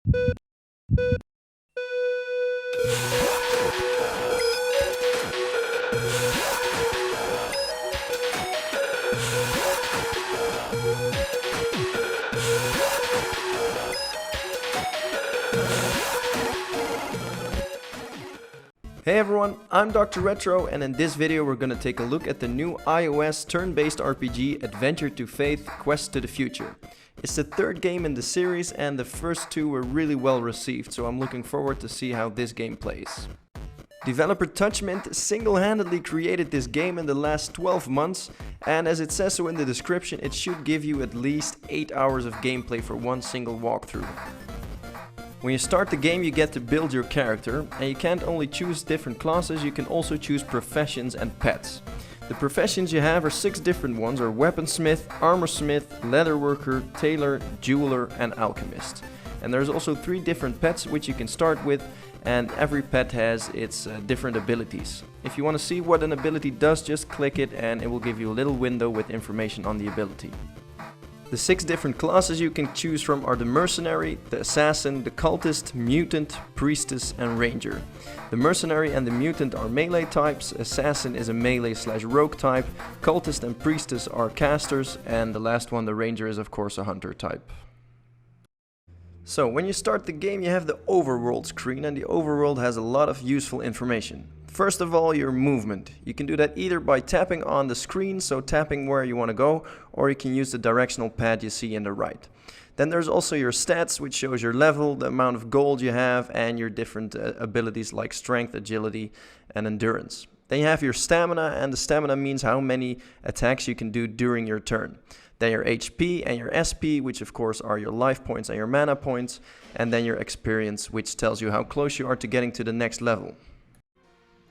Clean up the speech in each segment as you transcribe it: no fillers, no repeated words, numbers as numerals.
Hey everyone, I'm Dr. Retro, and in this video we're gonna take a look at the new iOS turn-based RPG Adventure to Faith Quest to the Future. It's the third game in the series and the first two were really well received, so I'm looking forward to see how this game plays. Developer Touchmint single-handedly created this game in the last 12 months, and as it says so in the description, it should give you at least 8 hours of gameplay for one single walkthrough. When you start the game, you get to build your character, and you can't only choose different classes, you can also choose professions and pets. The professions you have are 6 different ones: are weaponsmith, armorsmith, leatherworker, tailor, jeweler and alchemist. And there's also 3 different pets which you can start with, and every pet has its different abilities. If you want to see what an ability does, just click it and it will give you a little window with information on the ability. The 6 different classes you can choose from are the Mercenary, the Assassin, the Cultist, Mutant, Priestess and Ranger. The Mercenary and the Mutant are melee types, Assassin is a melee/rogue type, Cultist and Priestess are casters, and the last one, the Ranger, is of course a hunter type. So when you start the game, you have the overworld screen, and the overworld has a lot of useful information. First of all, your movement. You can do that either by tapping on the screen, so tapping where you want to go, or you can use the directional pad you see in the right. Then there's also your stats, which shows your level, the amount of gold you have, and your different abilities like strength, agility, and endurance. Then you have your stamina, and the stamina means how many attacks you can do during your turn. Then your HP and your SP, which of course are your life points and your mana points, and then your experience, which tells you how close you are to getting to the next level.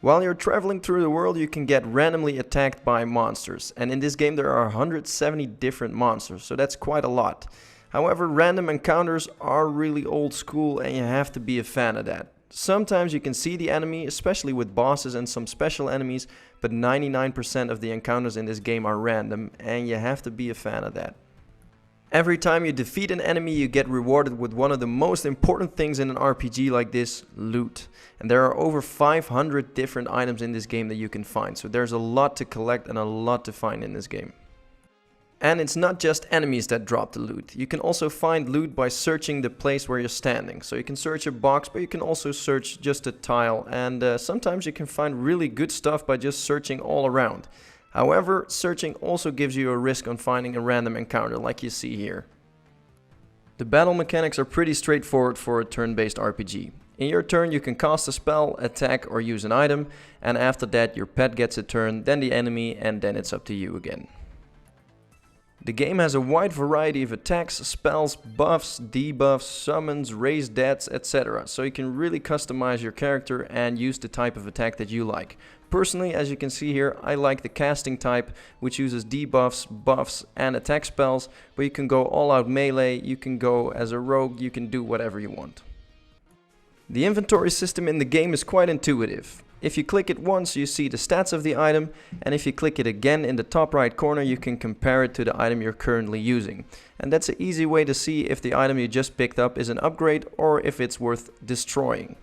While you're traveling through the world, you can get randomly attacked by monsters, and in this game there are 170 different monsters, so that's quite a lot. However, random encounters are really old school and you have to be a fan of that. Sometimes you can see the enemy, especially with bosses and some special enemies, but 99% of the encounters in this game are random and you have to be a fan of that. Every time you defeat an enemy, you get rewarded with one of the most important things in an RPG like this: loot. And there are over 500 different items in this game that you can find, so there's a lot to collect and a lot to find in this game. And it's not just enemies that drop the loot. You can also find loot by searching the place where you're standing. So you can search a box, but you can also search just a tile, and sometimes you can find really good stuff by just searching all around. However, searching also gives you a risk on finding a random encounter like you see here. The battle mechanics are pretty straightforward for a turn-based RPG. In your turn you can cast a spell, attack or use an item, and after that your pet gets a turn, then the enemy, and then it's up to you again. The game has a wide variety of attacks, spells, buffs, debuffs, summons, raise deaths, etc. So you can really customize your character and use the type of attack that you like. Personally, as you can see here, I like the casting type, which uses debuffs, buffs and attack spells, but you can go all out melee, you can go as a rogue, you can do whatever you want. The inventory system in the game is quite intuitive. If you click it once, you see the stats of the item, and if you click it again in the top right corner, you can compare it to the item you're currently using. And that's an easy way to see if the item you just picked up is an upgrade or if it's worth destroying.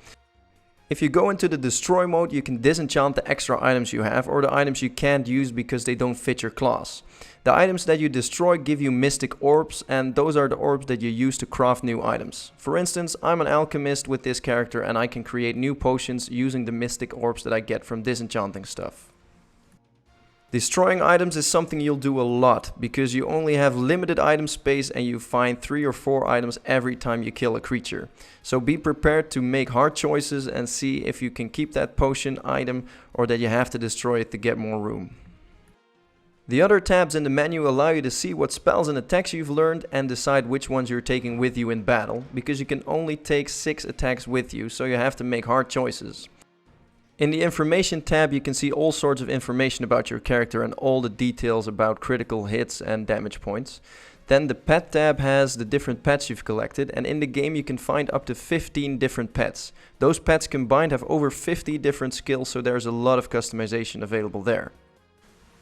If you go into the destroy mode, you can disenchant the extra items you have or the items you can't use because they don't fit your class. The items that you destroy give you mystic orbs, and those are the orbs that you use to craft new items. For instance, I'm an alchemist with this character and I can create new potions using the mystic orbs that I get from disenchanting stuff. Destroying items is something you'll do a lot, because you only have limited item space and you find 3 or 4 items every time you kill a creature. So be prepared to make hard choices and see if you can keep that potion item or that you have to destroy it to get more room. The other tabs in the menu allow you to see what spells and attacks you've learned and decide which ones you're taking with you in battle, because you can only take 6 attacks with you, so you have to make hard choices. In the information tab you can see all sorts of information about your character and all the details about critical hits and damage points. Then the pet tab has the different pets you've collected, and in the game you can find up to 15 different pets. Those pets combined have over 50 different skills, so there's a lot of customization available there.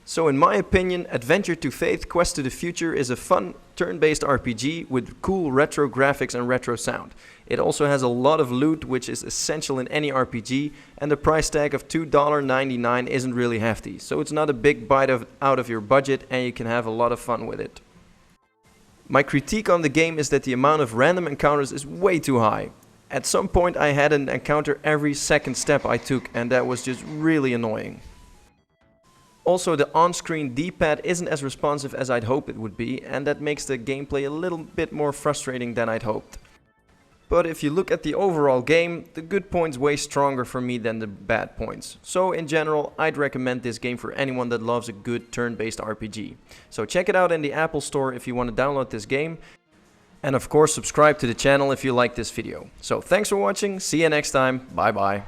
So in my opinion, Adventure to Faith Quest to the Future is a fun turn-based RPG with cool retro graphics and retro sound. It also has a lot of loot, which is essential in any RPG, and the price tag of $2.99 isn't really hefty, so it's not a big bite out of your budget and you can have a lot of fun with it. My critique on the game is that the amount of random encounters is way too high. At some point I had an encounter every second step I took, and that was just really annoying. Also, the on-screen D-pad isn't as responsive as I'd hoped it would be, and that makes the gameplay a little bit more frustrating than I'd hoped. But if you look at the overall game, the good points way stronger for me than the bad points. So in general, I'd recommend this game for anyone that loves a good turn-based RPG. So check it out in the Apple Store if you want to download this game. And of course, subscribe to the channel if you like this video. So thanks for watching, see you next time, bye bye.